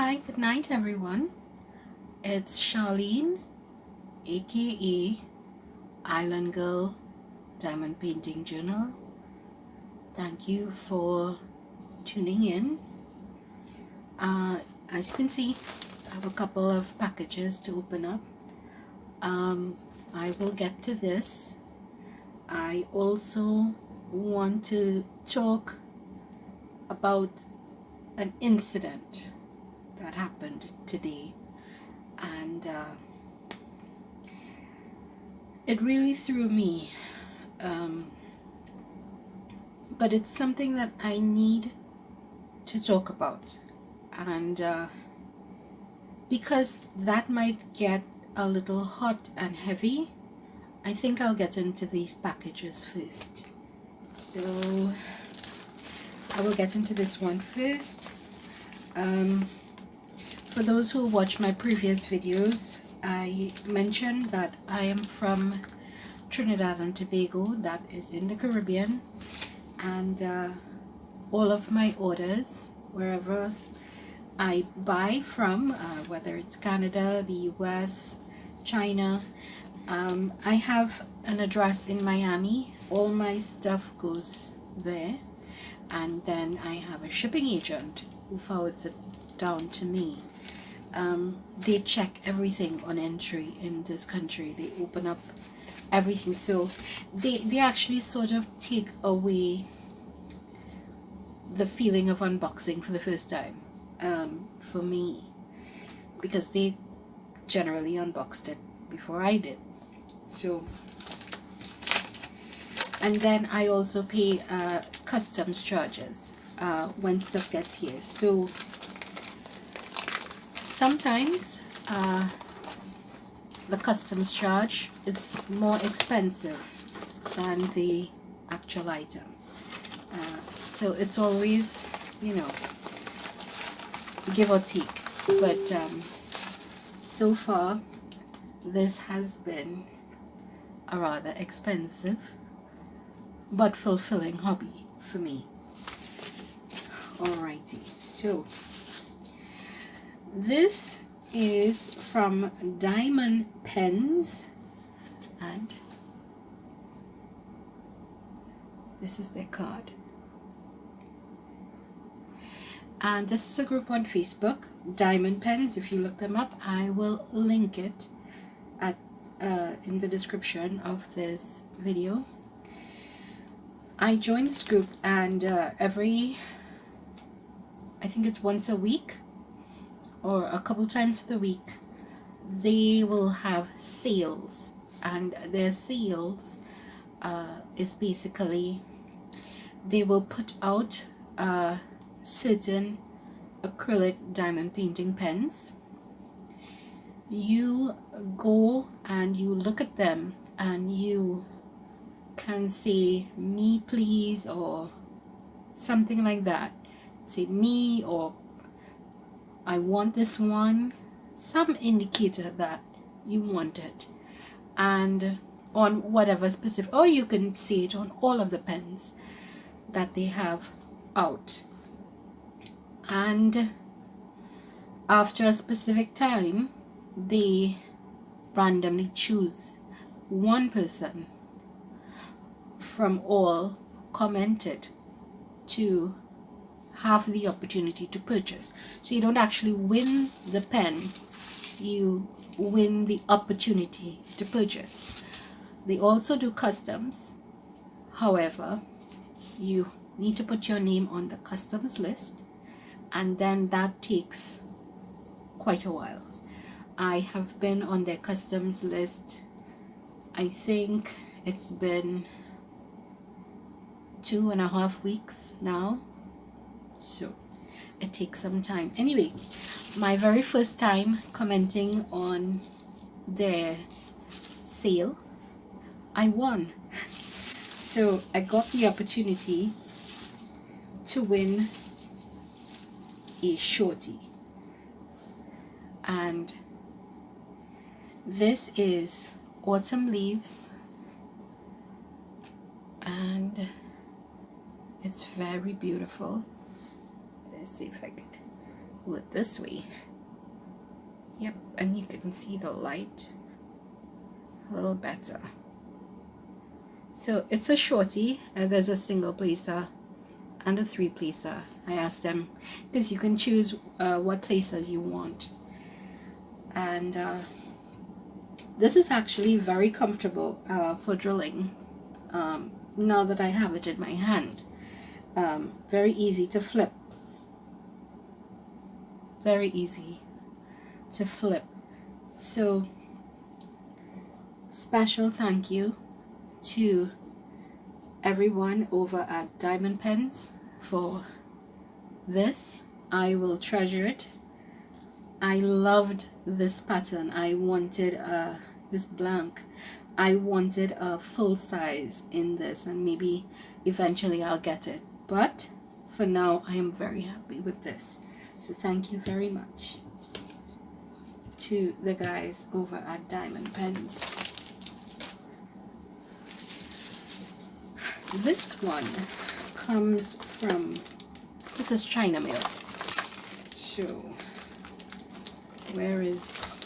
Hi, good night everyone. It's Charlene, aka Island Girl Diamond Painting Journal. Thank you for tuning in. As you can see, I have a couple of packages to open up. I will get to this. I also want to talk about an incident that happened today, and it really threw me, but it's something that I need to talk about, and because that might get a little hot and heavy, I think I'll get into these packages first. So I will get into this one first. For those who watch my previous videos, I mentioned that I am from Trinidad and Tobago, that is in the Caribbean, and all of my orders, wherever I buy from, whether it's Canada, the US, China, I have an address in Miami. All my stuff goes there, and then I have a shipping agent who forwards it down to me. They check everything on entry in this country. They open up everything, so they actually sort of take away the feeling of unboxing for the first time for me, because they generally unboxed it before I did. So, and then I also pay customs charges when stuff gets here. So sometimes the customs charge, it's more expensive than the actual item. So it's always, you know, give or take. But so far, this has been a rather expensive but fulfilling hobby for me. Alrighty, so this is from Diamond Pens, and this is their card. And this is a group on Facebook, Diamond Pens. If you look them up, I will link it at in the description of this video. I joined this group, and I think it's once a week or a couple times for the week, they will have sales, and their sales is basically they will put out certain acrylic diamond painting pens. You go and you look at them, and you can say me please or something like that. Say me, or I want this one, some indicator that you want it, and on whatever specific, or you can say it on all of the pens that they have out. And after a specific time, they randomly choose one person from all commented to have the opportunity to purchase. So you don't actually win the pen, you win the opportunity to purchase. They also do customs. However, you need to put your name on the customs list, and then that takes quite a while. I have been on their customs list, I think it's been 2.5 weeks now, so it takes some time. Anyway, my very first time commenting on their sale, I won. So I got the opportunity to win a shorty, and this is Autumn Leaves, and it's very beautiful. Let's see if I can pull it this way. Yep, and you can see the light a little better. So it's a shorty, and there's a single placer and a 3 placer. I asked them, because you can choose what placers you want. And this is actually very comfortable for drilling now that I have it in my hand. Very easy to flip. Very easy to flip. So special thank you to everyone over at Diamond Pens for this. I will treasure it. I loved this pattern. I wanted this blank. I wanted a full size in this, and maybe eventually I'll get it, but for now I am very happy with this. So thank you very much to the guys over at Diamond Pens. This one comes from, this is China mail. So where is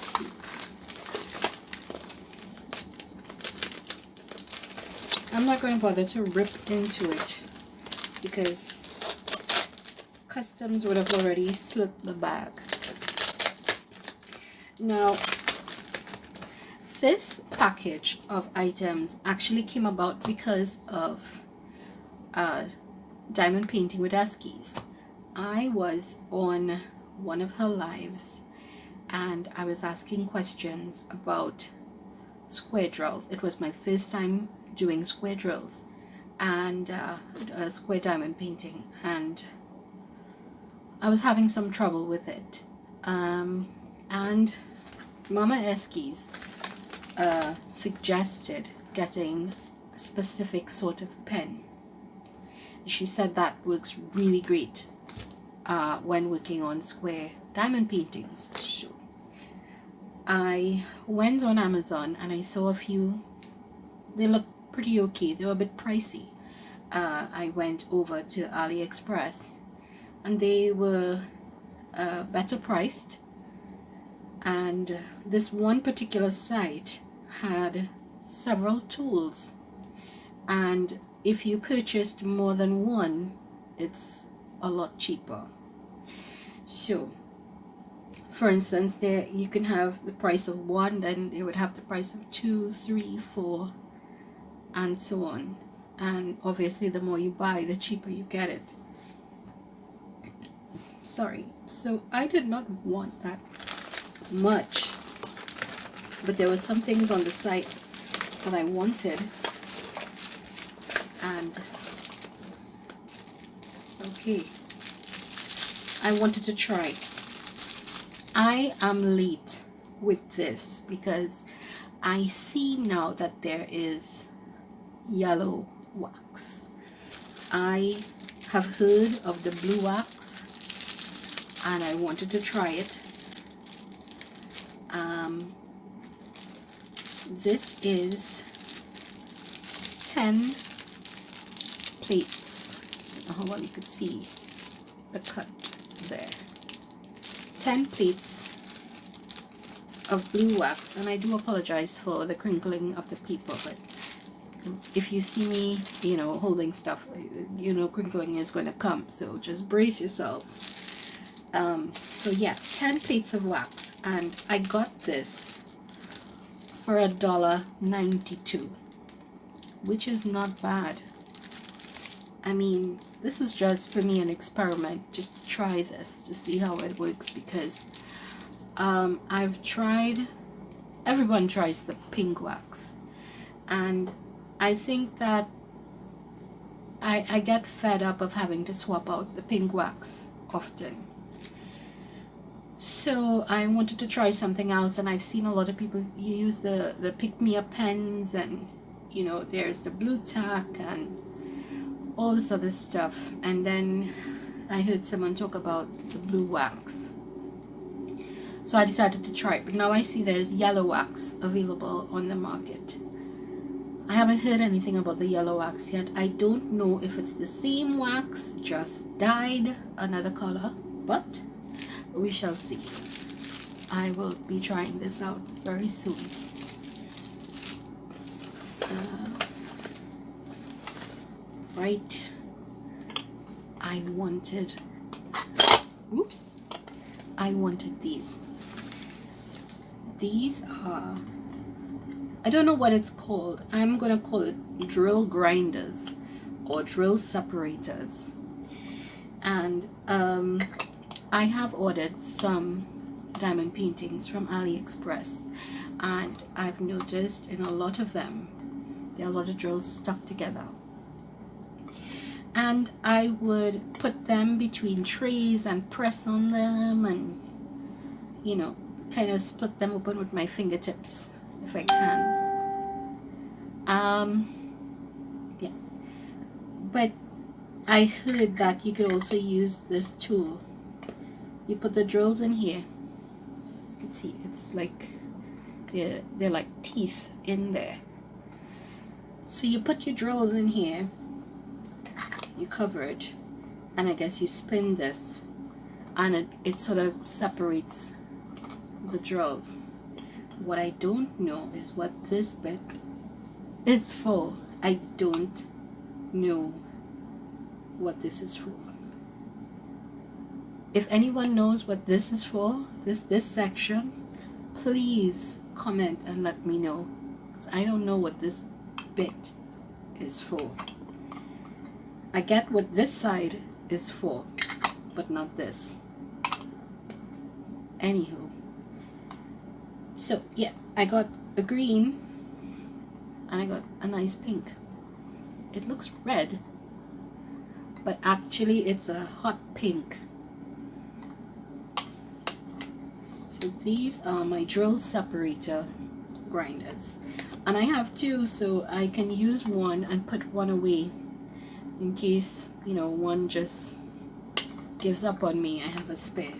tape? I'm not going to bother to rip into it because customs would have already slit the bag. Now, this package of items actually came about because of diamond painting with Eskies. I was on one of her lives and I was asking questions about square drills. It was my first time doing square drills and square diamond painting, and I was having some trouble with it. And Mama Eskies suggested getting a specific sort of pen. She said that works really great when working on square diamond paintings. So I went on Amazon and I saw a few. They look pretty okay. They were a bit pricey. I went over to AliExpress and they were better priced, and this one particular site had several tools, and if you purchased more than one, it's a lot cheaper. So for instance, there you can have the price of one, then they would have the price of 2, 3, 4, and so on. And obviously the more you buy, the cheaper you get it. Sorry, so I did not want that much, but there were some things on the site that I wanted, and okay, I wanted to try. I am late with this because I see now that there is yellow wax. I have heard of the blue wax and I wanted to try it. This is 10 plates. I don't know how well you could see the cut there. 10 plates of blue wax, and I do apologize for the crinkling of the paper, but if you see me, you know, holding stuff, you know, crinkling is going to come, so just brace yourselves. So yeah, 10 plates of wax, and I got this for $1.92, which is not bad. I mean, this is just for me an experiment, just to try this to see how it works, because I've tried, everyone tries the pink wax, and I think that I get fed up of having to swap out the pink wax often. So I wanted to try something else, and I've seen a lot of people use the pick-me-up pens, and you know, there's the blue tack and all this other stuff, and then I heard someone talk about the blue wax, so I decided to try it. But now I see there's yellow wax available on the market. I haven't heard anything about the yellow wax yet. I don't know if it's the same wax, just dyed another color, but we shall see. I will be trying this out very soon. Right, I wanted these. These are, I don't know what it's called. I'm gonna call it drill grinders or drill separators. And I have ordered some diamond paintings from AliExpress, and I've noticed in a lot of them there are a lot of drills stuck together, and I would put them between trays and press on them, and you know, kind of split them open with my fingertips if I can. Yeah, but I heard that you could also use this tool. You put the drills in here. As you can see, it's like they're like teeth in there. So you put your drills in here, you cover it, and I guess you spin this, and it sort of separates the drills. What I don't know is what this bit is for. I don't know what this is for. If anyone knows what this is for, this section, please comment and let me know, because I don't know what this bit is for. I get what this side is for, but not this. Anywho, so yeah, I got a green and I got a nice pink. It looks red, but actually it's a hot pink. So these are my drill separator grinders, and I have two, so I can use one and put one away in case, you know, one just gives up on me. I have a spare.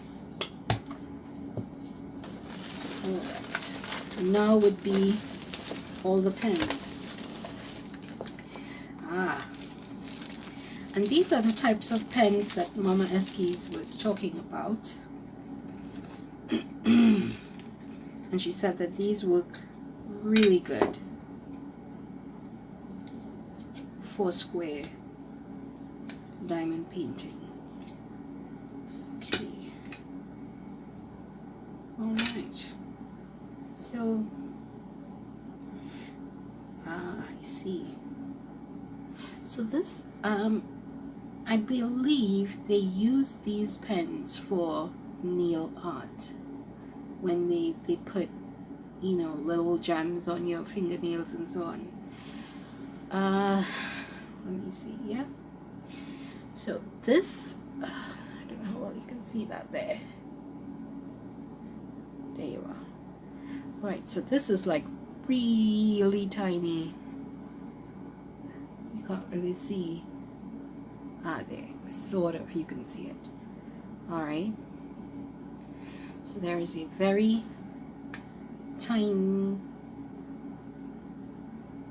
Alright, now would be all the pens. And these are the types of pens that Mama Eskies was talking about. And she said that these work really good for square diamond painting. Okay. Alright. So, I see. So this, I believe they use these pens for nail art. When they put, you know, little gems on your fingernails and so on. Let me see, yeah. So this, I don't know how well you can see that there. There you are. Alright, so this is like really tiny. You can't really see. There, sort of, you can see it. Alright. So there is a very tiny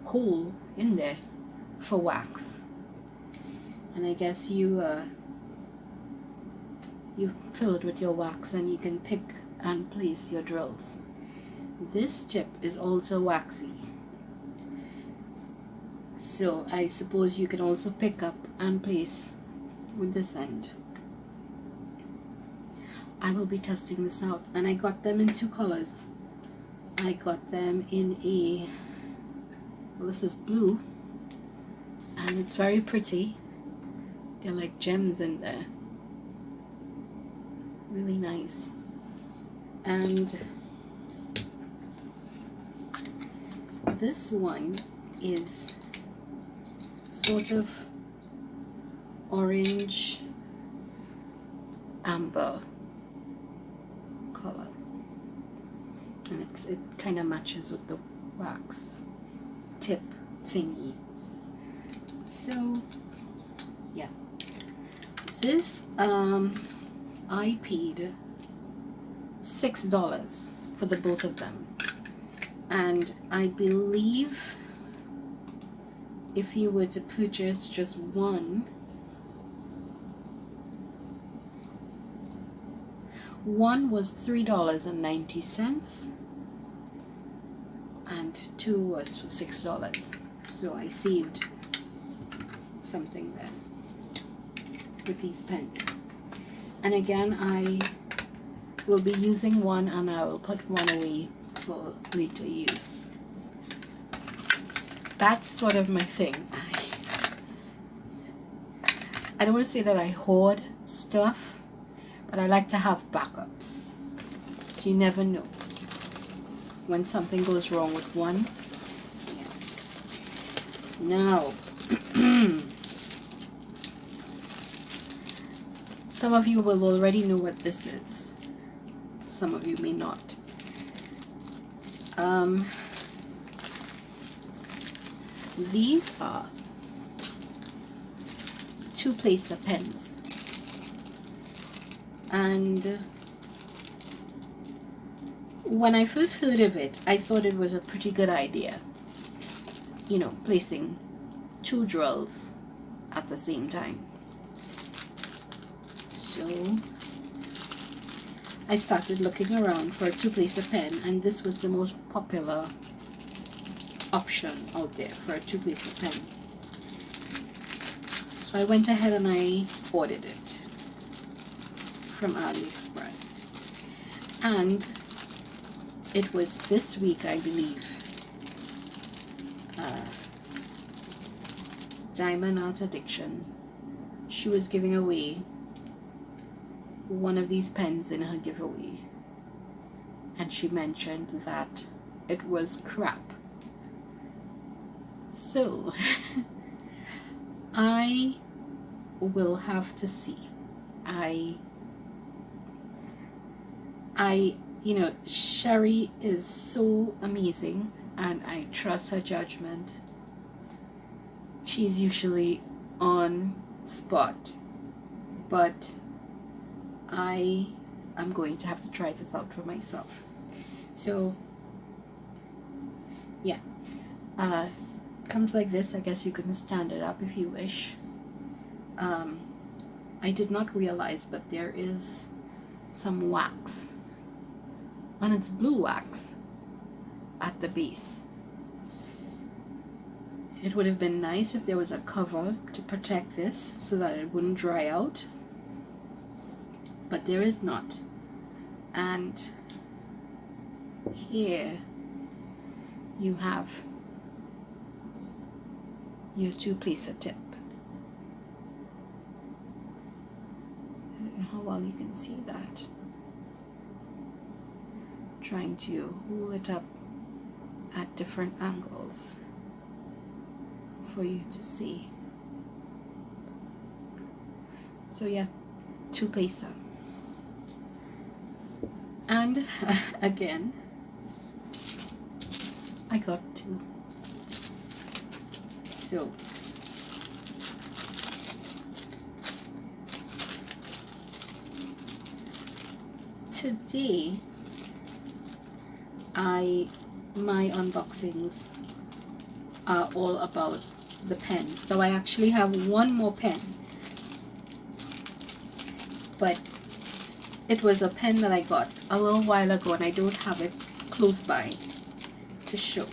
hole in there for wax, and I guess you fill it with your wax, and you can pick and place your drills. This tip is also waxy, so I suppose you can also pick up and place with this end. I will be testing this out, and I got them in two colors. I got them in a, well, this is blue, and it's very pretty. They're like gems in there. Really nice. And this one is sort of orange amber color, and it kind of matches with the wax tip thingy. So yeah, this I paid $6 for the both of them, and I believe if you were to purchase just one was $3.90 and two was for $6. So I saved something there with these pens. And again, I will be using one and I will put one away for later use. That's sort of my thing. I don't want to say that I hoard stuff, but I like to have backups. So you never know when something goes wrong with one. Yeah. Now, some of you will already know what this is. Some of you may not. These are two-placer pens, and when I first heard of it, I thought it was a pretty good idea, you know, placing two drills at the same time. So I started looking around for a two-placer pen, and this was the most popular option out there for a two-placer pen. So I went ahead and I ordered it from AliExpress, and it was this week, I believe. Diamond Art Addiction, she was giving away one of these pens in her giveaway, and she mentioned that it was crap. So I will have to see. You know, Sherry is so amazing and I trust her judgment. She's usually on spot, but I am going to have to try this out for myself. So yeah, comes like this. I guess you can stand it up if you wish. I did not realize, but there is some wax, and it's blue wax at the base. It would have been nice if there was a cover to protect this so that it wouldn't dry out, but there is not. And here you have your two-placer tip. I don't know how well you can see that. Trying to hold it up at different angles for you to see. So yeah, two-placer. And again, I got two. So today my unboxings are all about the pens. So I actually have one more pen, but it was a pen that I got a little while ago and I don't have it close by to show,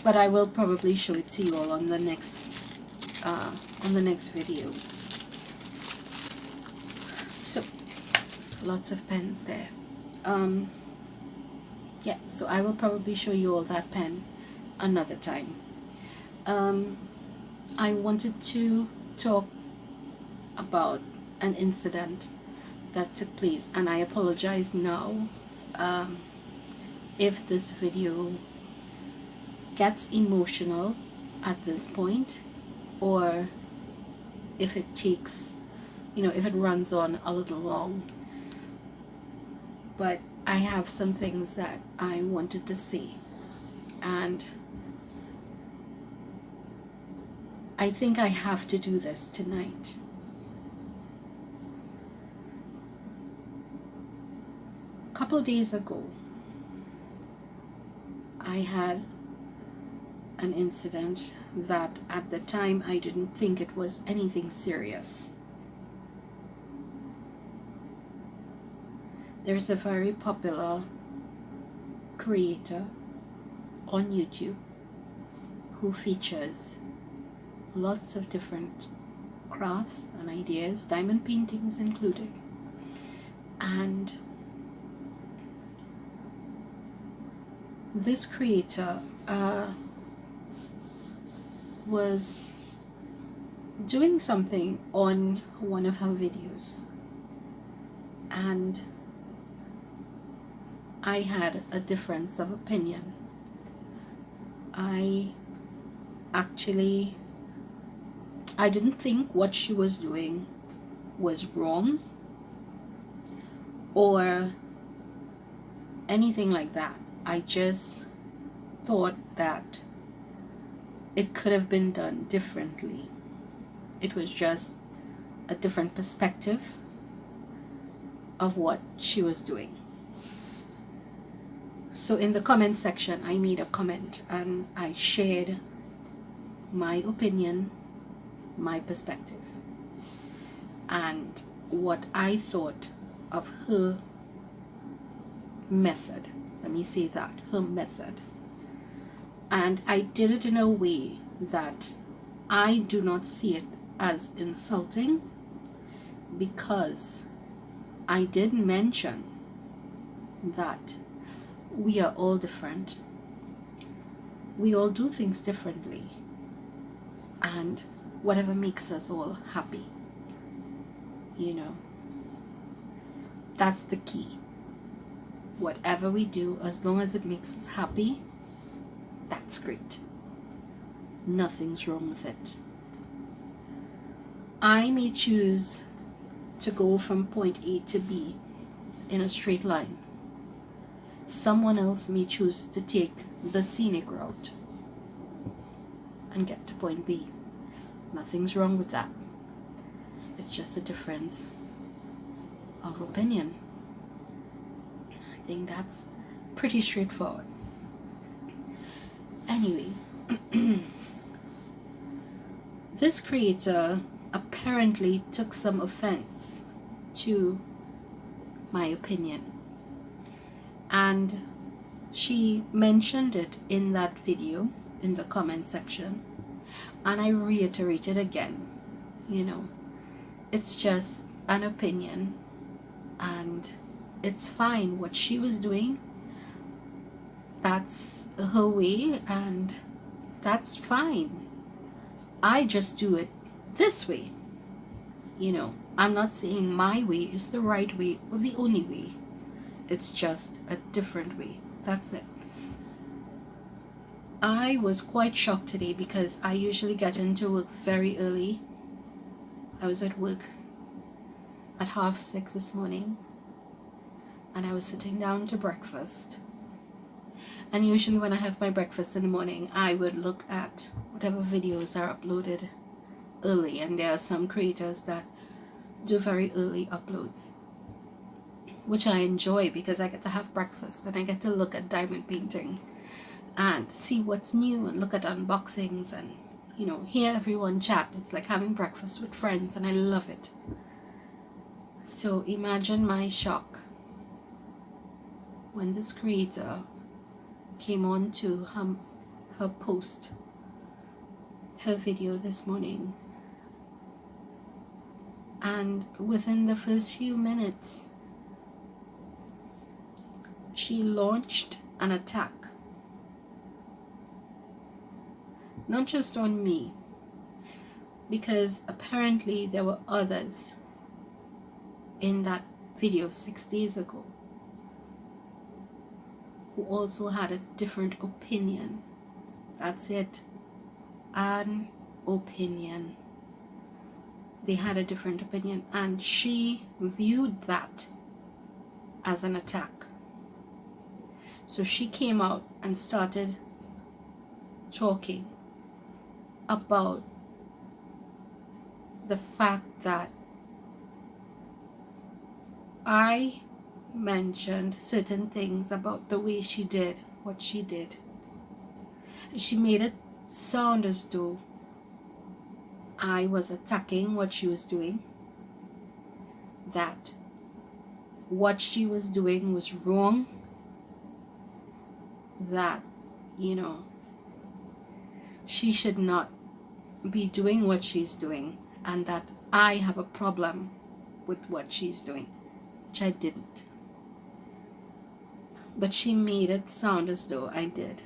but I will probably show it to you all on the next video. So lots of pens there. Yeah, so I will probably show you all that pen another time. I wanted to talk about an incident that took place, and I apologize now if this video gets emotional at this point, or if it takes, you know, if it runs on a little long. But I have some things that I wanted to say, and I think I have to do this tonight. A couple days ago, I had an incident that at the time I didn't think it was anything serious. There's a very popular creator on YouTube who features lots of different crafts and ideas, diamond paintings included. And this creator was doing something on one of her videos, and I had a difference of opinion. I didn't think what she was doing was wrong or anything like that. I just thought that it could have been done differently. It was just a different perspective of what she was doing. So in the comment section, I made a comment and I shared my opinion, my perspective, and what I thought of her method. Let me say that, her method. And I did it in a way that I do not see it as insulting, because I did mention that we are all different. We all do things differently, and whatever makes us all happy, you know, that's the key. Whatever we do, as long as it makes us happy, that's great. Nothing's wrong with it. I may choose to go from point A to B in a straight line. Someone else may choose to take the scenic route and get to point B. Nothing's wrong with that. It's just a difference of opinion. I think that's pretty straightforward. Anyway, this creator apparently took some offense to my opinion, and she mentioned it in that video in the comment section, and I reiterated again, you know, it's just an opinion and it's fine. What she was doing, that's her way, and that's fine. I just do it this way. You know, I'm not saying my way is the right way or the only way. It's just a different way. That's it. I was quite shocked today because I usually get into work very early. I was at work at 6:30 this morning, and I was sitting down to breakfast. And usually when I have my breakfast in the morning, I would look at whatever videos are uploaded early, and there are some creators that do very early uploads, which I enjoy because I get to have breakfast and I get to look at diamond painting and see what's new and look at unboxings and, you know, hear everyone chat. It's like having breakfast with friends, and I love it. So imagine my shock when this creator came on to her post, her video this morning, and within the first few minutes she launched an attack, not just on me, because apparently there were others in that video 6 days ago who also had a different opinion. That's it, an opinion. They had a different opinion, and she viewed that as an attack. So she came out and started talking about the fact that I mentioned certain things about the way she did what she did. She made it sound as though I was attacking what she was doing, that what she was doing was wrong, that, you know, she should not be doing what she's doing, and that I have a problem with what she's doing, which I didn't. But she made it sound as though I did.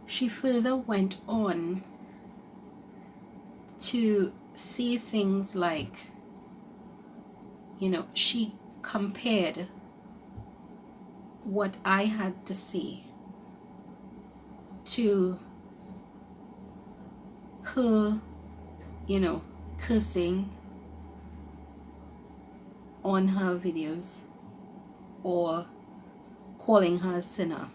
She further went on to say things like, you know, she compared what I had to say to her, you know, cursing on her videos or calling her a sinner.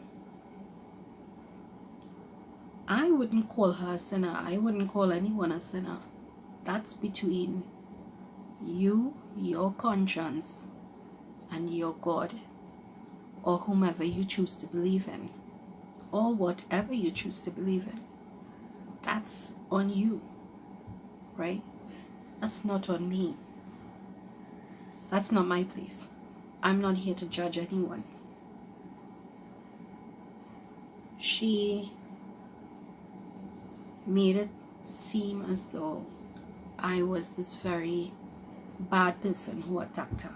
I wouldn't call her a sinner. I wouldn't call anyone a sinner. That's between you, your conscience, and your God, or whomever you choose to believe in, or whatever you choose to believe in. That's on you, right? That's not on me. That's not my place. I'm not here to judge anyone. She made it seem as though I was this very bad person who attacked her.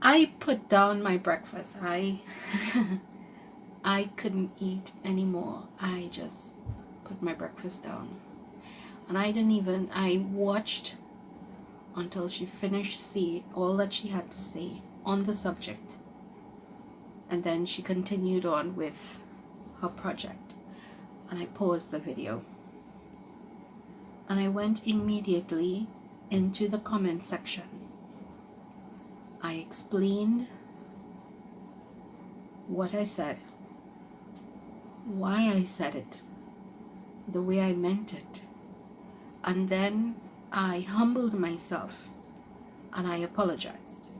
I put down my breakfast. I couldn't eat anymore. I just put my breakfast down. And I watched until she finished saying all that she had to say on the subject. And then she continued on with her project. And I paused the video. And I went immediately into the comment section. I explained what I said, why I said it, the way I meant it. And then I humbled myself and I apologized.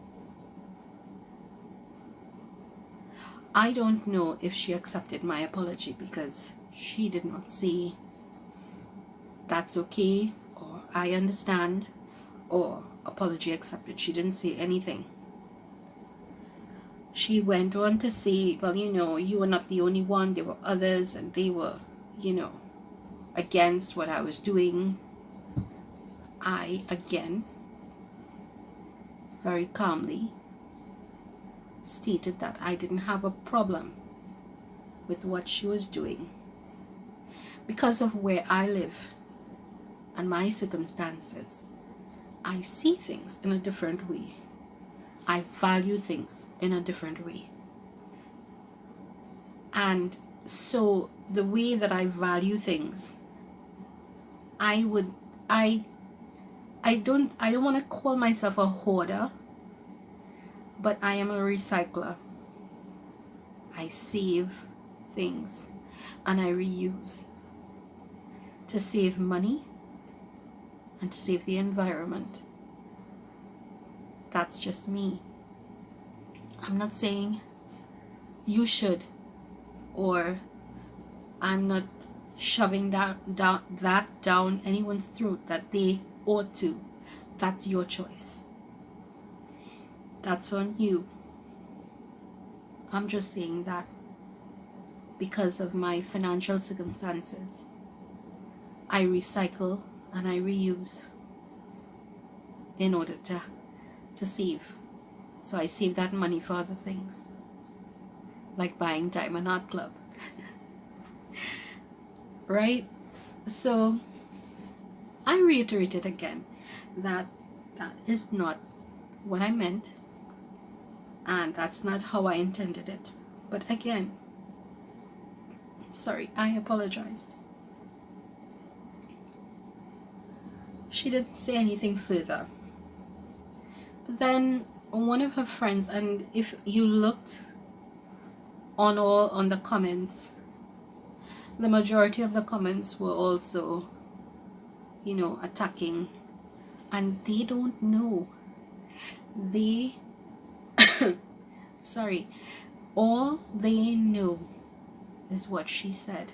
I don't know if she accepted my apology, because she did not say that's okay, or I understand, or apology accepted. She didn't say anything. She went on to say, well, you know, you were not the only one. There were others, and they were, you know, against what I was doing. I, again, very calmly stated that I didn't have a problem with what she was doing because of where I live and my circumstances. I see things in a different way. I value things in a different way. And so the way that I value things, I don't want to call myself a hoarder, but I am a recycler. I save things and I reuse to save money and to save the environment. That's just me. I'm not saying you should, or I'm not shoving that down anyone's throat that they ought to. That's your choice. That's on you. I'm just saying that because of my financial circumstances, I recycle and I reuse in order to save. So I save that money for other things, like buying Diamond Art Club. Right? So I reiterated again that that is not what I meant, and that's not how I intended it. But again, sorry, I apologized. She didn't say anything further. But then one of her friends, and if you looked on the comments, the majority of the comments were also, you know, attacking, and they don't know. They sorry, All they knew is what she said.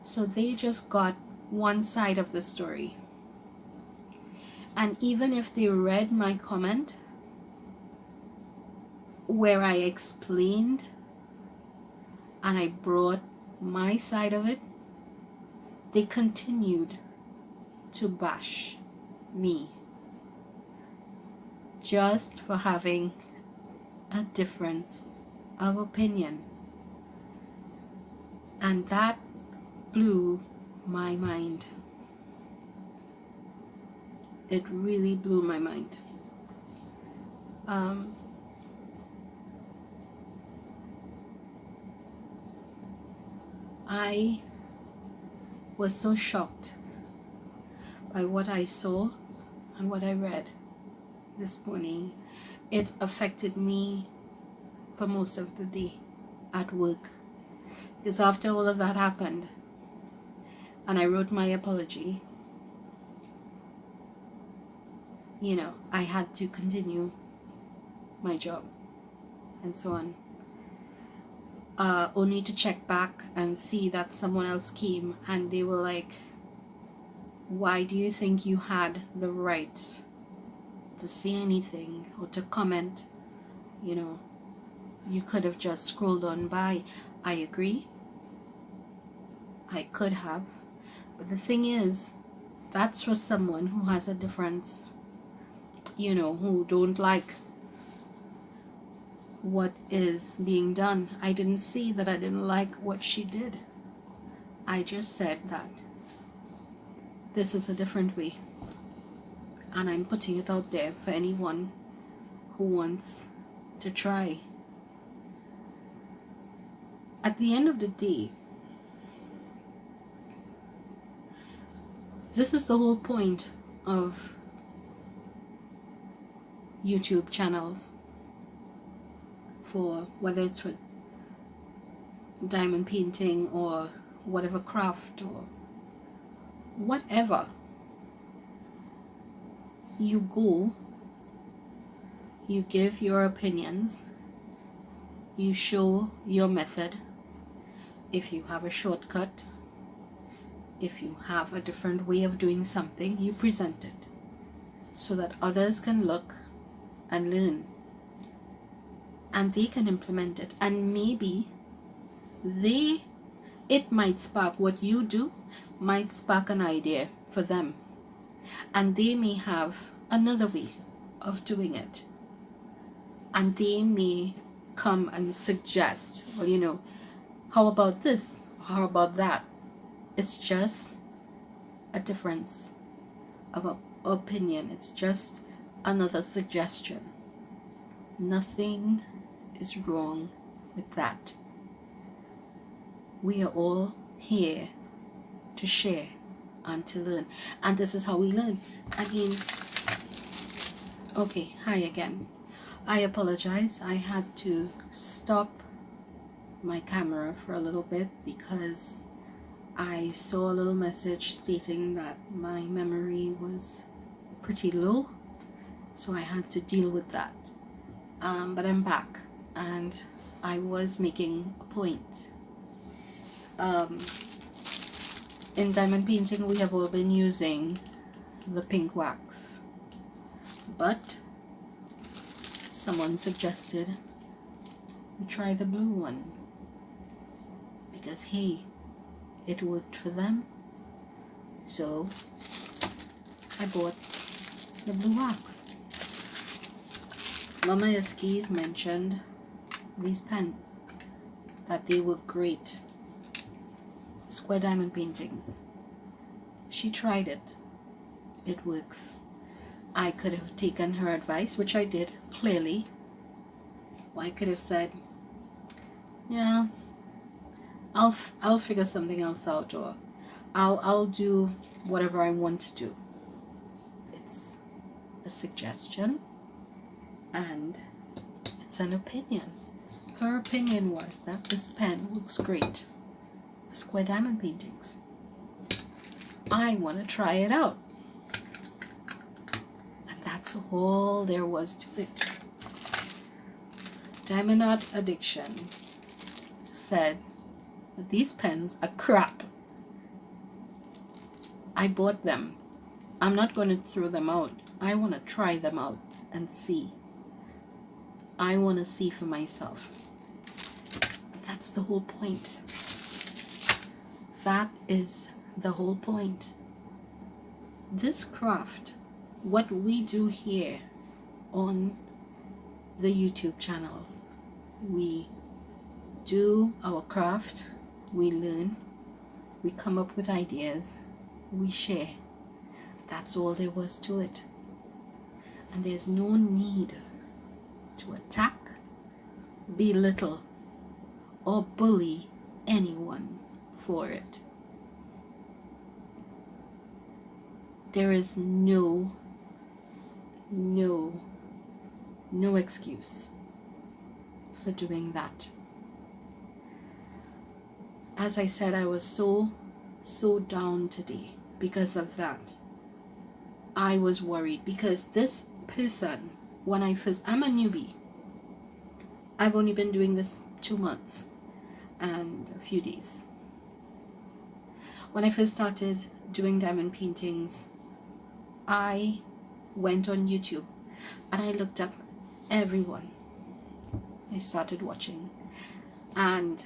So they just got one side of the story. And even if they read my comment where I explained and I brought my side of it, they continued to bash me just for having a difference of opinion. And that blew my mind. It really blew my mind. I was so shocked by what I saw and what I read this morning. It affected me for most of the day at work, because after all of that happened and I wrote my apology, you know, I had to continue my job and so on, only to check back and see that someone else came and they were like, why do you think you had the right to say anything or to comment? You know, you could have just scrolled on by. I agree, I could have, but the thing is, that's for someone who has a difference, you know, who don't like what is being done. I didn't see that I didn't like what she did. I just said that this is a different way, and I'm putting it out there for anyone who wants to try. At the end of the day, this is the whole point of YouTube channels, for whether it's with diamond painting or whatever craft or whatever. You go, you give your opinions, you show your method. If you have a shortcut, if you have a different way of doing something, you present it so that others can look and learn, and they can implement it, and maybe it might spark, what you do might spark an idea for them, and they may have another way of doing it, and they may come and suggest, well, you know, how about this, how about that? It's just a difference of opinion. It's just another suggestion. Nothing is wrong with that. We are all here to share and to learn, and this is how we learn. I mean, okay, hi again. I apologize. I had to stop my camera for a little bit because I saw a little message stating that my memory was pretty low, so I had to deal with that. But I'm back, and I was making a point. In diamond painting, we have all been using the pink wax, but someone suggested we try the blue one because, hey, it worked for them. So I bought the blue wax. Mama Eskies mentioned these pens, that they were great square diamond paintings. She tried it. It works. I could have taken her advice, which I did, clearly. I could have said, yeah, I'll figure something else out, or I'll do whatever I want to do. It's a suggestion, and it's an opinion. Her opinion was that this pen looks great for square diamond paintings. I want to try it out, and that's all there was to it. Diamond Art Addiction said that these pens are crap. I bought them. I'm not going to throw them out. I want to try them out and see. I want to see for myself. That's the whole point. That is the whole point. This craft, what we do here on the YouTube channels, we do our craft, we learn, we come up with ideas, we share. That's all there was to it. And there's no need to attack, belittle, or bully anyone for it. There is no excuse for doing that. As I said, I was so down today because of that. I was worried because this person, when I'm a newbie. I've only been doing this 2 months and a few days. When I first started doing diamond paintings, I went on YouTube and I looked up everyone. I started watching, and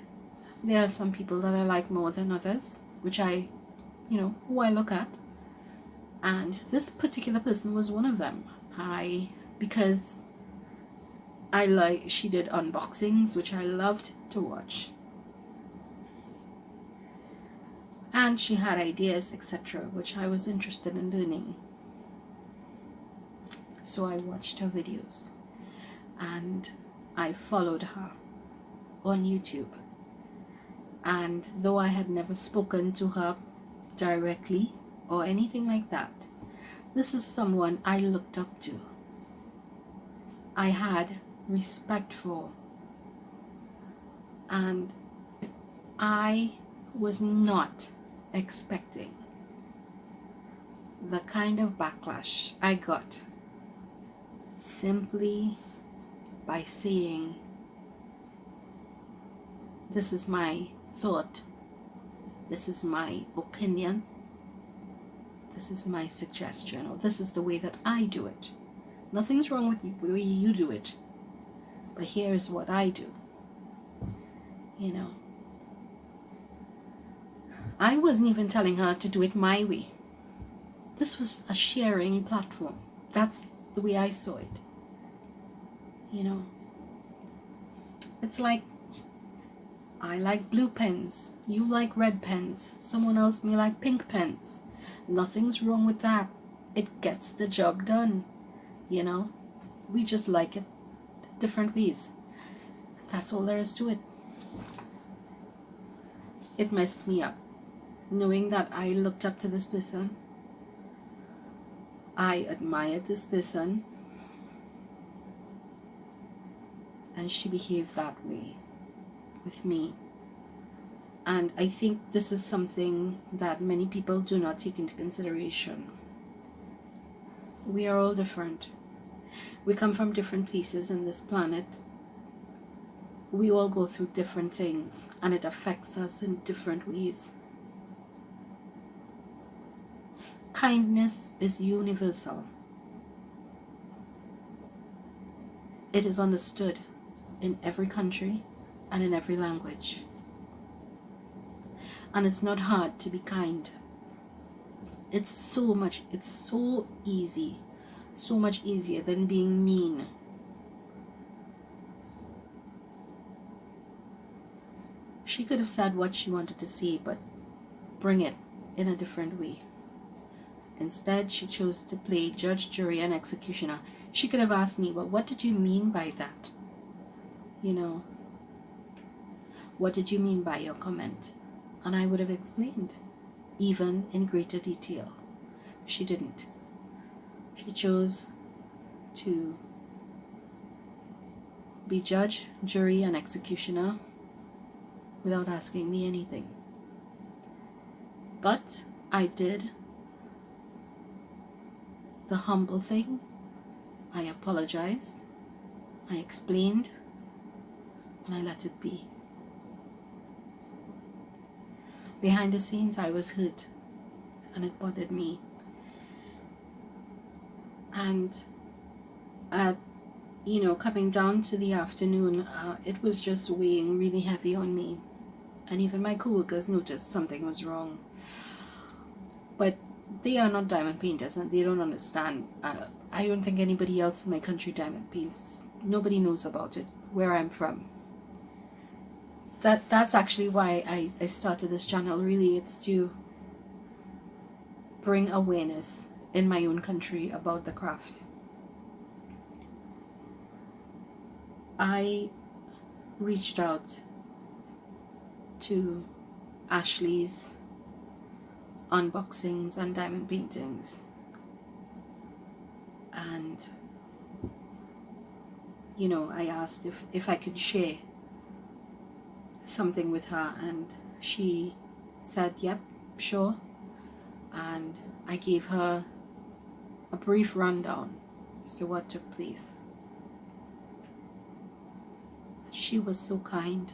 there are some people that I like more than others, which who I look at, and this particular person was one of them. Because she did unboxings, which I loved to watch, and she had ideas, etc., which I was interested in learning. So I watched her videos and I followed her on YouTube. And though I had never spoken to her directly or anything like that, this is someone I looked up to. I had respect for. And I was not expecting the kind of backlash I got simply by saying, this is my thought, this is my opinion, this is my suggestion, or this is the way that I do it. Nothing's wrong with the way you do it, but here is what I do. I wasn't even telling her to do it my way. This was a sharing platform. That's the way I saw it. It's like, I like blue pens, you like red pens, someone else may like pink pens. Nothing's wrong with that. It gets the job done. We just like it different ways. That's all there is to it. It messed me up, knowing that I looked up to this person, I admired this person, and she behaved that way with me. And I think this is something that many people do not take into consideration. We are all different. We come from different places in this planet. We all go through different things, and it affects us in different ways. Kindness is universal. It is understood in every country and in every language. And it's not hard to be kind. It's so easy, so much easier than being mean. She could have said what she wanted to say, but bring it in a different way. Instead, she chose to play judge, jury, and executioner. She could have asked me, well, what did you mean by that? What did you mean by your comment? And I would have explained, even in greater detail. She didn't. She chose to be judge, jury, and executioner without asking me anything. But I did the humble thing. I apologized. I explained and I let it be. Behind the scenes, I was hurt, and it bothered me. And coming down to the afternoon, it was just weighing really heavy on me. And even my co-workers noticed something was wrong. But they are not diamond painters, and they don't understand. I don't think anybody else in my country diamond paints. Nobody knows about it where I'm from. That's actually why I started this channel. Really, it's to bring awareness in my own country about the craft. I reached out to Ashley's unboxings and diamond paintings, and I asked if I could share something with her, and she said yep, sure. And I gave her a brief rundown as to what took place. She was so kind.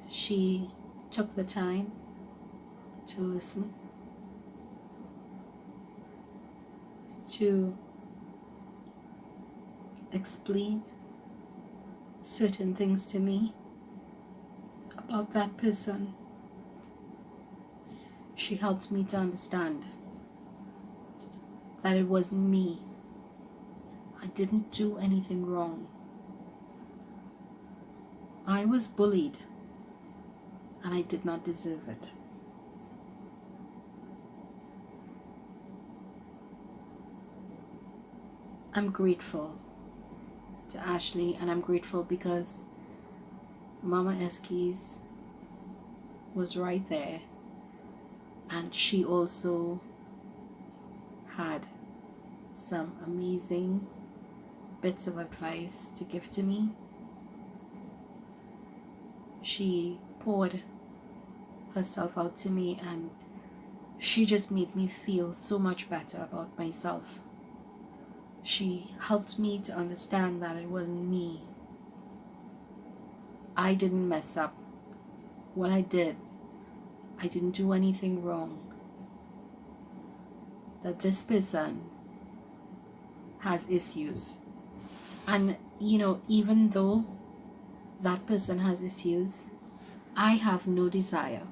She took the time to listen, to explain certain things to me about that person. She helped me to understand that it wasn't me. I didn't do anything wrong. I was bullied, and I did not deserve it. I'm grateful to Ashley, and I'm grateful because Mama Eskies was right there, and she also had some amazing bits of advice to give to me. She poured herself out to me, and she just made me feel so much better about myself. She helped me to understand that it wasn't me. I didn't mess up. What I didn't do anything wrong. That this person has issues. And even though that person has issues, I have no desire,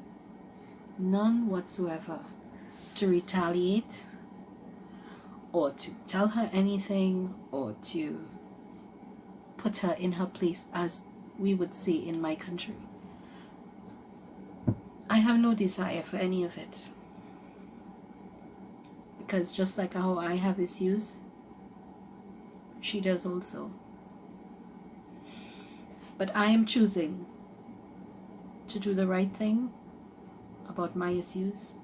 none whatsoever, to retaliate or to tell her anything or to put her in her place, as we would say in my country. I have no desire for any of it, because just like how I have issues, she does also. But I am choosing to do the right thing about my issues.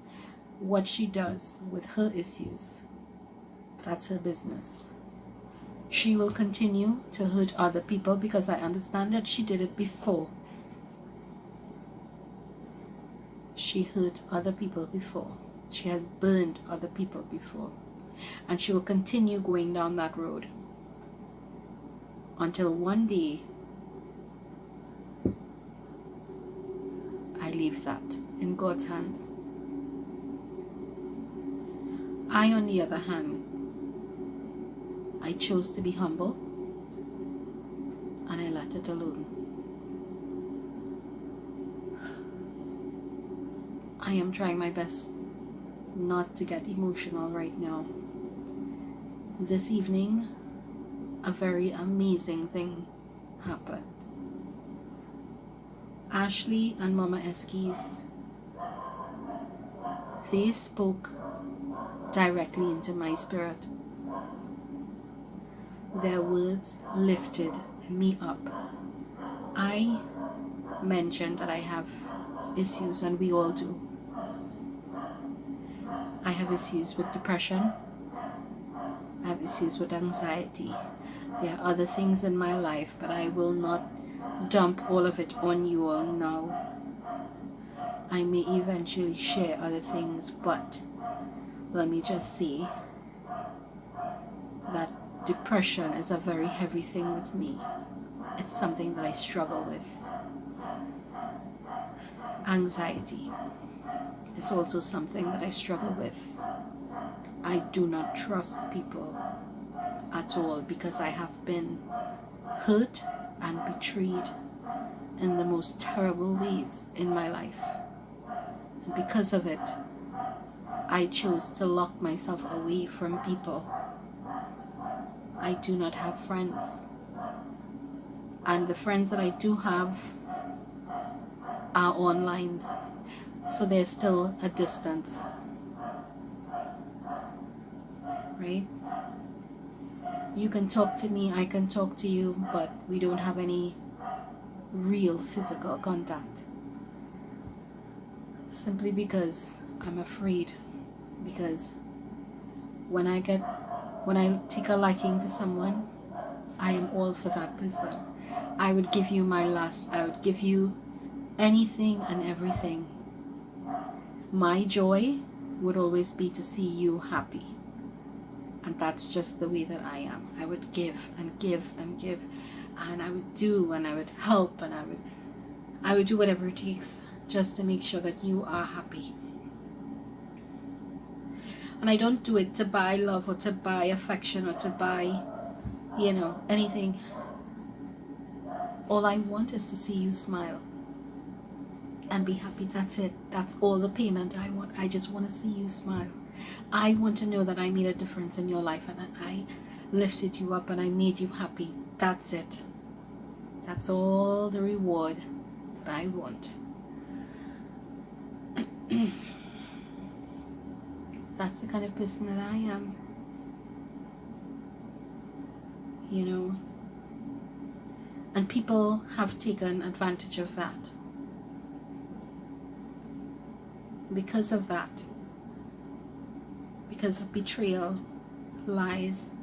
What she does with her issues, that's her business. She will continue to hurt other people, because I understand that she did it before. She hurt other people before. She has burned other people before. And she will continue going down that road until one day I leave that in God's hands. I, on the other hand, I chose to be humble, and I let it alone. I am trying my best not to get emotional right now. This evening, a very amazing thing happened. Ashley and Mama Eskies, they spoke directly into my spirit. Their words lifted me up. I mentioned that I have issues, and we all do. I have issues with depression. I have issues with anxiety. There are other things in my life, but I will not dump all of it on you all now. I may eventually share other things, but let me just say that depression is a very heavy thing with me. it's something that I struggle with. Anxiety is also something that I struggle with. I do not trust people at all because I have been hurt and betrayed in the most terrible ways in my life. And because of it, I chose to lock myself away from people. I do not have friends. And the friends that I do have are online. So there's still a distance. Right? You can talk to me, I can talk to you, but we don't have any real physical contact. Simply because I'm afraid. Because when I take a liking to someone, I am all for that person. I would give you my last, I would give you anything and everything. My joy would always be to see you happy. And that's just the way that I am. I would give and give and give, and I would do, and I would help, and I would do whatever it takes just to make sure that you are happy. And I don't do it to buy love or to buy affection or to buy, anything. All I want is to see you smile and be happy. That's it. That's all the payment I want. I just want to see you smile. I want to know that I made a difference in your life and I lifted you up and I made you happy. That's it. That's all the reward that I want. That's the kind of person that I am. And people have taken advantage of that. Because of that. Because of betrayal, lies,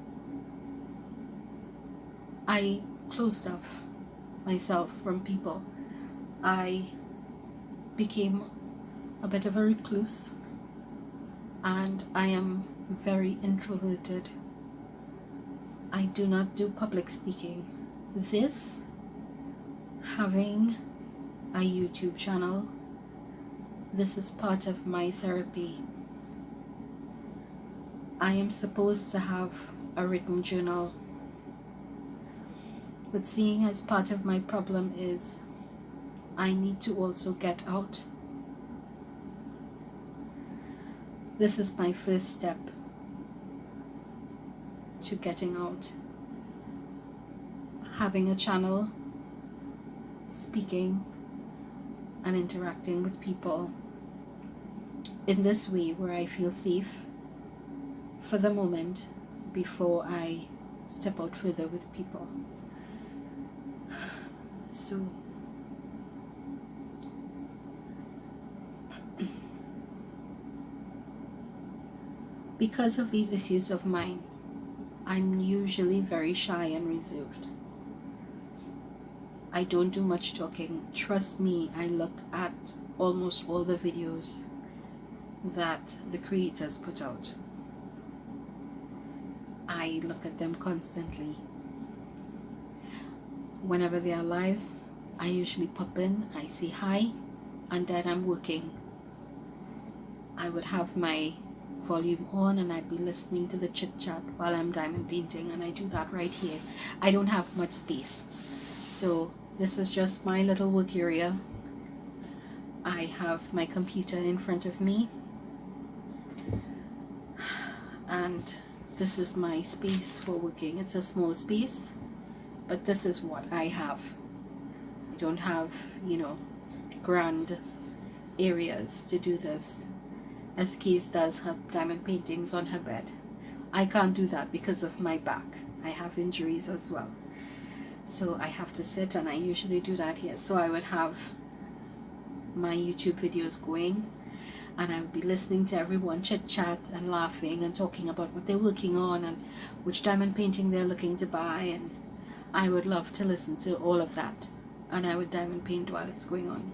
I closed off myself from people. I became a bit of a recluse, and I am very introverted. I do not do public speaking. Having a YouTube channel, this is part of my therapy. I am supposed to have a written journal, but seeing as part of my problem is I need to also get out. This is my first step to getting out. Having a channel, speaking and interacting with people in this way where I feel safe for the moment before I step out further with people. So because of these issues of mine, I'm usually very shy and reserved. I don't do much talking. Trust me, I look at almost all the videos that the creators put out. I look at them constantly. Whenever they are lives, I usually pop in, I say hi, and then I'm working. I would have my volume on and I'd be listening to the chit chat while I'm diamond painting, and I do that right here. I don't have much space, so this is just my little work area. I have my computer in front of me, and this is my space for working. It's a small space, but this is what I have. I don't have, grand areas to do this. Eskis does her diamond paintings on her bed. I can't do that because of my back. I have injuries as well. So I have to sit, and I usually do that here. So I would have my YouTube videos going, and I would be listening to everyone chit chat and laughing and talking about what they're working on and which diamond painting they're looking to buy, and I would love to listen to all of that, and I would diamond paint while it's going on.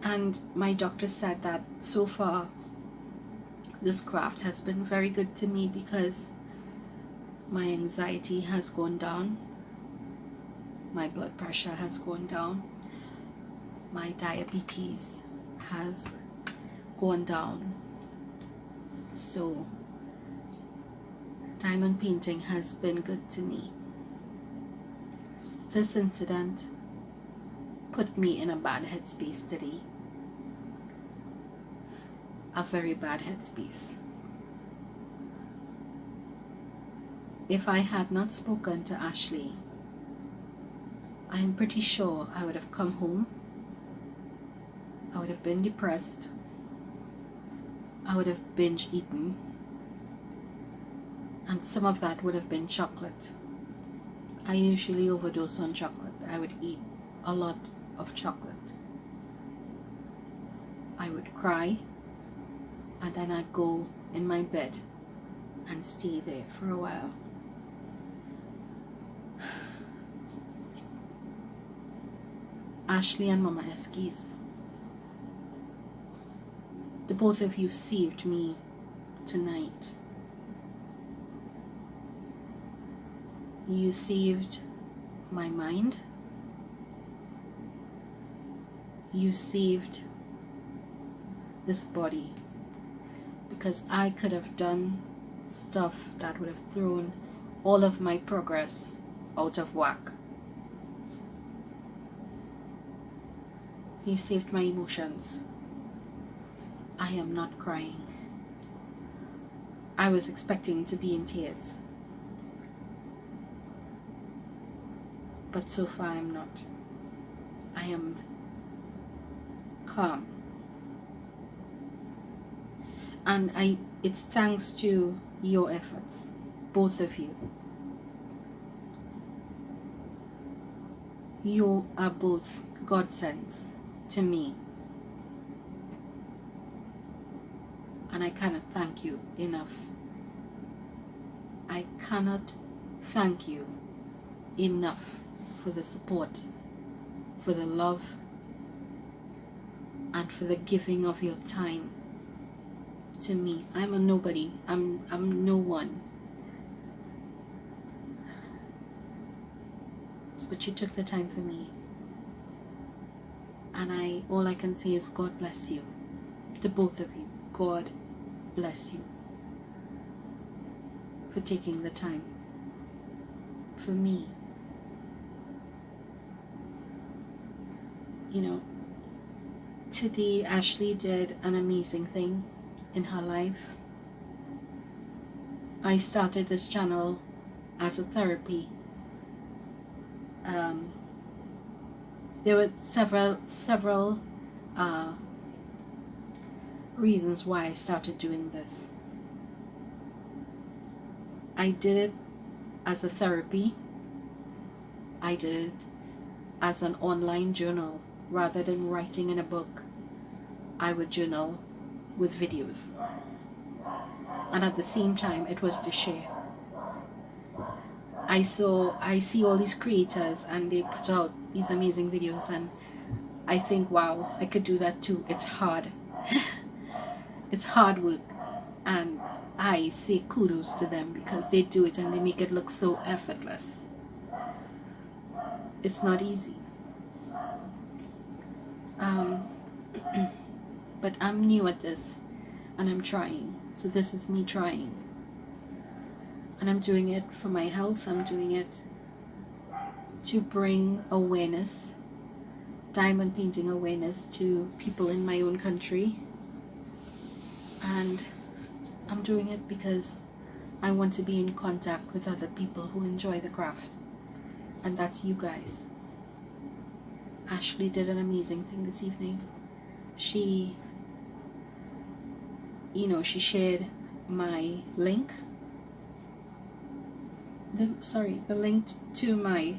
And my doctor said that so far this craft has been very good to me because My anxiety has gone down, my blood pressure has gone down, my diabetes has gone down. So diamond painting has been good to me. This incident put me in a bad headspace today, a very bad headspace. If I had not spoken to Ashley, I am pretty sure I would have come home, I would have been depressed, I would have binge eaten, and some of that would have been chocolate. I usually overdose on chocolate. I would eat a lot of chocolate. I would cry, and then I'd go in my bed and stay there for a while. Ashley and Mama Eskies, the both of you saved me tonight. You saved my mind. You saved this body, because I could have done stuff that would have thrown all of my progress out of whack. You saved my emotions. I am not crying. I was expecting to be in tears, but so far I'm not. I am calm. And it's thanks to your efforts, both of you. You are both godsends to me, and I cannot thank you enough. I cannot thank you enough for the support, for the love, and for the giving of your time to me. I'm a nobody. I'm no one. But you took the time for me. And all I can say is God bless you. The both of you. God bless you for taking the time for me. You know, today Ashley did an amazing thing in her life. I started this channel as a therapy. There were several reasons why I started doing this. I did it as a therapy. I did it as an online journal. Rather than writing in a book, I would journal with videos. And at the same time, it was to share. I see all these creators and they put out these amazing videos, and I think, wow, I could do that too. It's hard. It's hard work, and I say kudos to them because they do it and they make it look so effortless. It's not easy. But I'm new at this and I'm trying. So this is me trying. And I'm doing it for my health. I'm doing it to bring awareness, diamond painting awareness, to people in my own country. And I'm doing it because I want to be in contact with other people who enjoy the craft. And that's you guys. Ashley did an amazing thing this evening. She shared my link. The link to my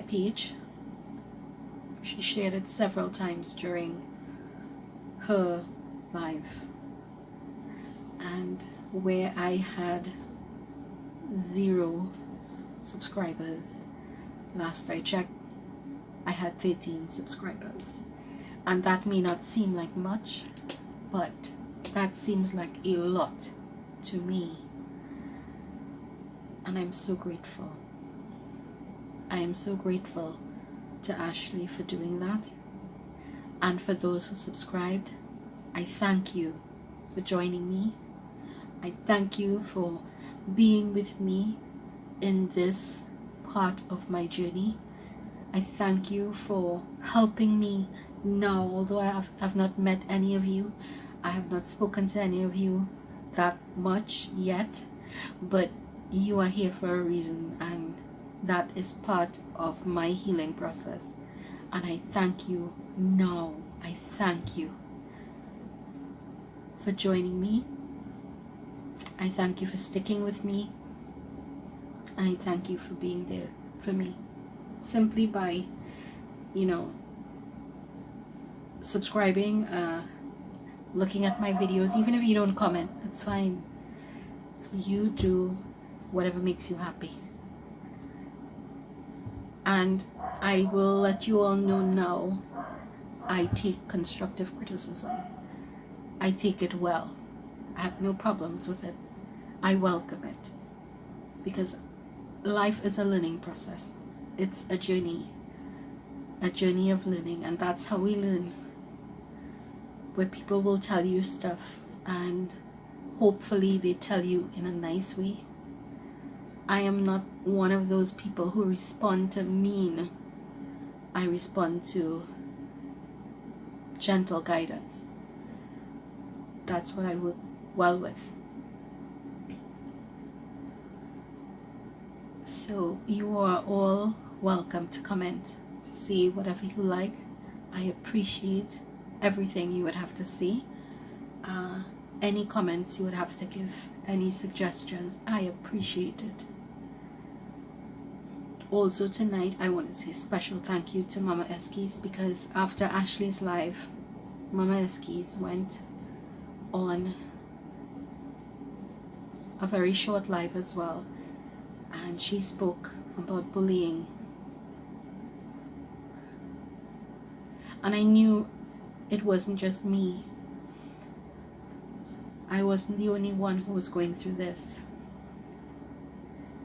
page. She shared it several times during her live. And where I had 0 subscribers, last I checked, I had 13 subscribers. And that may not seem like much, but that seems like a lot to me. And I'm so grateful. I am so grateful to Ashley for doing that. And for those who subscribed, I thank you for joining me. I thank you for being with me in this part of my journey. I thank you for helping me now, although I've not met any of you. I have not spoken to any of you that much yet, but you are here for a reason, and that is part of my healing process. And I thank you now. I thank you for joining me. I thank you for sticking with me. And I thank you for being there for me. Simply by, subscribing, looking at my videos. Even if you don't comment, it's fine. You do whatever makes you happy. And I will let you all know now, I take constructive criticism. I take it well. I have no problems with it. I welcome it. Because life is a learning process. It's a journey of learning, and that's how we learn. Where people will tell you stuff, and hopefully they tell you in a nice way. I am not one of those people who respond to mean. I respond to gentle guidance. That's what I work well with. So you are all welcome to comment, to say whatever you like. I appreciate everything you would have to say. Any comments you would have to give, any suggestions, I appreciate it. Also tonight, I want to say special thank you to Mama Eskies, because after Ashley's live, Mama Eskies went on a very short live as well, and she spoke about bullying. And I knew it wasn't just me. I wasn't the only one who was going through this.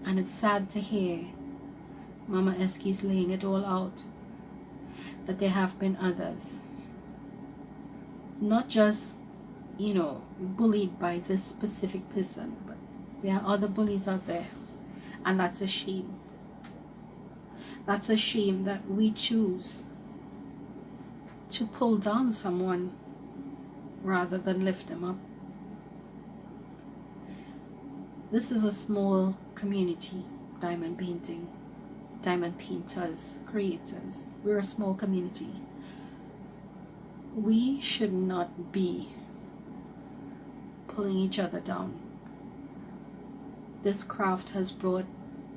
And it's sad to hear Mama Eskies laying it all out, that there have been others, not just, bullied by this specific person, but there are other bullies out there. And that's a shame. That's a shame that we choose to pull down someone rather than lift them up. This is a small community, diamond painting, diamond painters, creators. We're a small community. We should not be pulling each other down. This craft has brought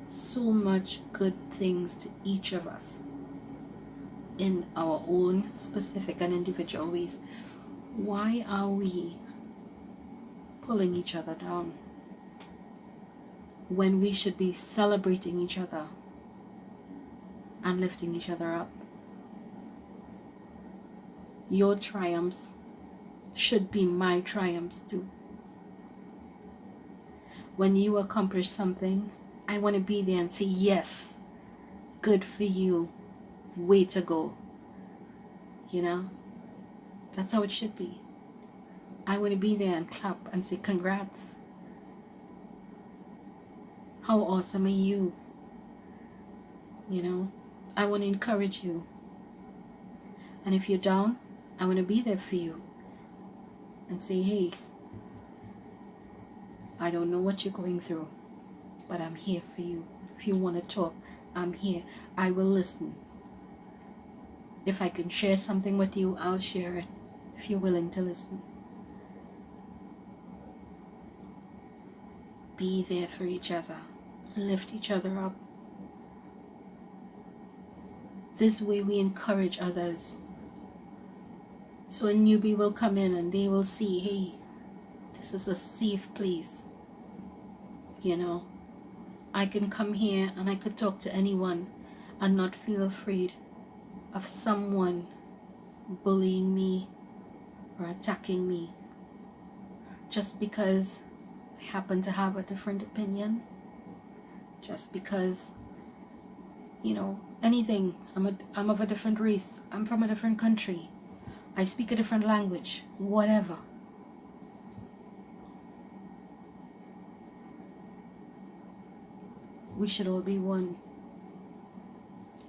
so much good things to each of us in our own specific and individual ways. Why are we pulling each other down when we should be celebrating each other and lifting each other up? Your triumphs should be my triumphs too. When you accomplish something, I want to be there and say, yes, good for you, way to go. That's how it should be. I want to be there and clap and say, congrats. How awesome are you? I want to encourage you. And if you're down, I want to be there for you and say, hey, I don't know what you're going through, but I'm here for you. If you want to talk, I'm here. I will listen. If I can share something with you, I'll share it, if you're willing to listen. Be there for each other. Lift each other up. This way we encourage others. So a newbie will come in and they will see, hey, this is a safe place. I can come here and I could talk to anyone and not feel afraid of someone bullying me or attacking me just because I happen to have a different opinion. just because, you know, anything. I'm of a different race. I'm from a different country. I speak a different language. Whatever. We should all be one.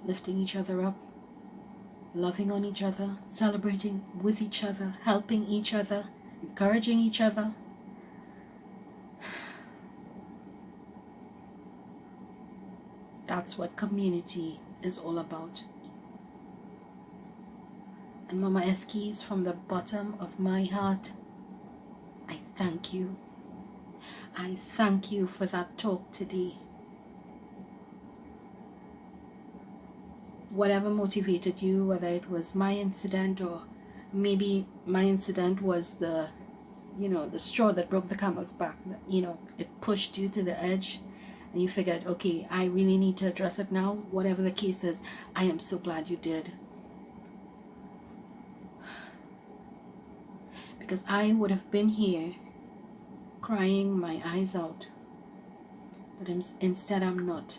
Lifting each other up. Loving on each other. Celebrating with each other. Helping each other. Encouraging each other. That's what community is all about. And Mama Eskis, from the bottom of my heart, I thank you. I thank you for that talk today. Whatever motivated you, whether it was my incident or maybe my incident was the, you know, the straw that broke the camel's back, you know, it pushed you to the edge and you figured, okay, I really need to address it now. Whatever the case is, I am so glad you did. Because I would have been here crying my eyes out. But instead I'm not.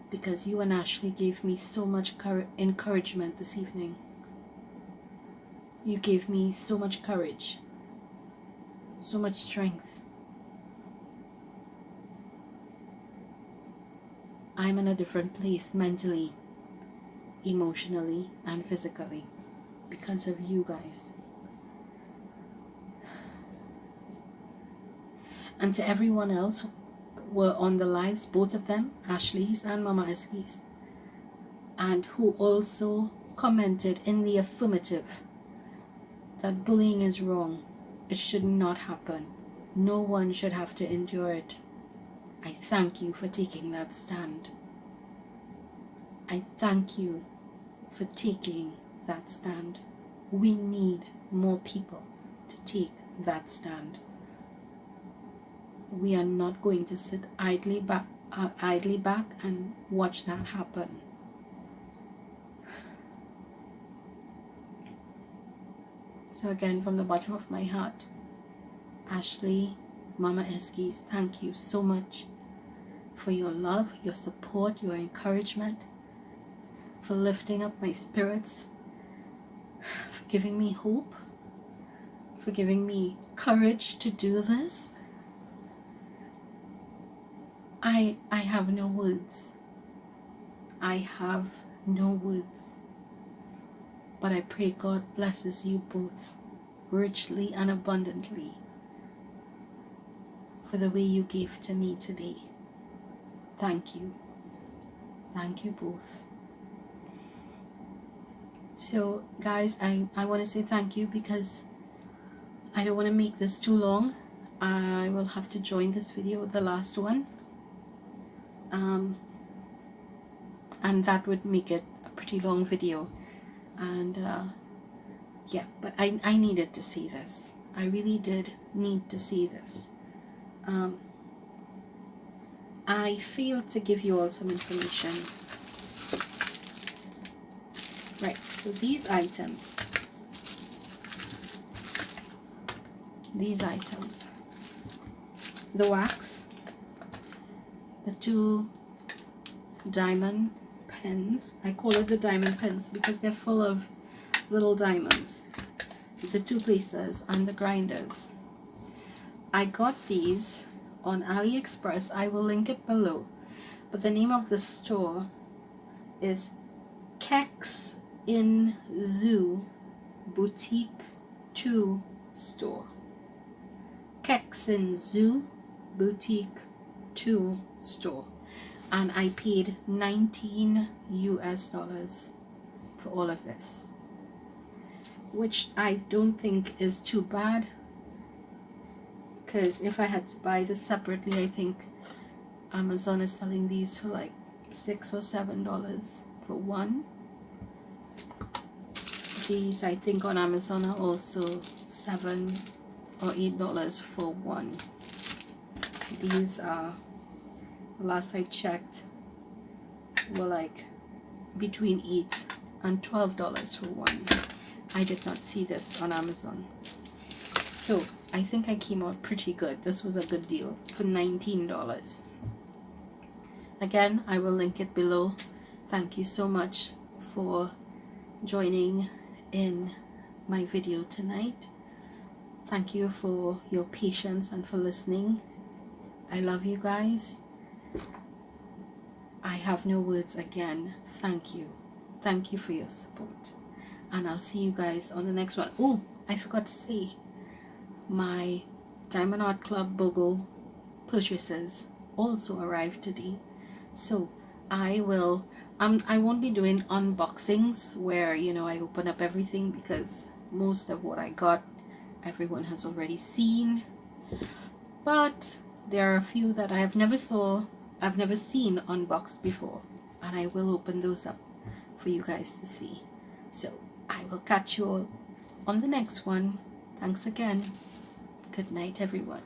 Because you and Ashley gave me so much encouragement this evening. You gave me so much courage. So much strength. I'm in a different place mentally, emotionally, and physically because of you guys. And to everyone else who were on the lives, both of them, Ashley's and Mama Eski's, and who also commented in the affirmative that bullying is wrong. It should not happen. No one should have to endure it. I thank you for taking that stand. I thank you for taking that stand. We need more people to take that stand. We are not going to sit idly back and watch that happen. So again, from the bottom of my heart, Ashley, Mama Eskies, thank you so much for your love, your support, your encouragement, for lifting up my spirits, for giving me hope, for giving me courage to do this. I have no words. I have no words. But I pray God blesses you both richly and abundantly for the way you gave to me today. Thank you. Thank you both. So guys, I want to say thank you because I don't want to make this too long. I will have to join this video with the last one. And that would make it a pretty long video. And yeah, but I needed to see this. I really did need to see this. I failed to give you all some information. Right, so these items, the wax, the 2 diamond pens. I call it the diamond pens because they're full of little diamonds. The 2 placers and the grinders. I got these on AliExpress. I will link it below. But the name of the store is Kex in Zoo Boutique 2 Store. Kex in Zoo Boutique 2 Store. And I paid $19 US for all of this, which I don't think is too bad, because if I had to buy this separately, I think Amazon is selling these for like $6 or $7 for one. These I think on Amazon are also $7 or $8 for one. These are, last I checked, were like between $8 and $12 for one. I did not see this on Amazon. So I think I came out pretty good. This was a good deal for $19. Again, I will link it below. Thank you so much for joining in my video tonight. Thank you for your patience and for listening. I love you guys. I have no words again. Thank you. Thank you for your support. And I'll see you guys on the next one. Oh, I forgot to say, my Diamond Art Club BOGO purchases also arrived today. So I won't be doing unboxings where, you know, I open up everything, because most of what I got everyone has already seen. But there are a few that I've never seen unboxed before, and I will open those up for you guys to see. So I will catch you all on the next one. Thanks again. Good night, everyone.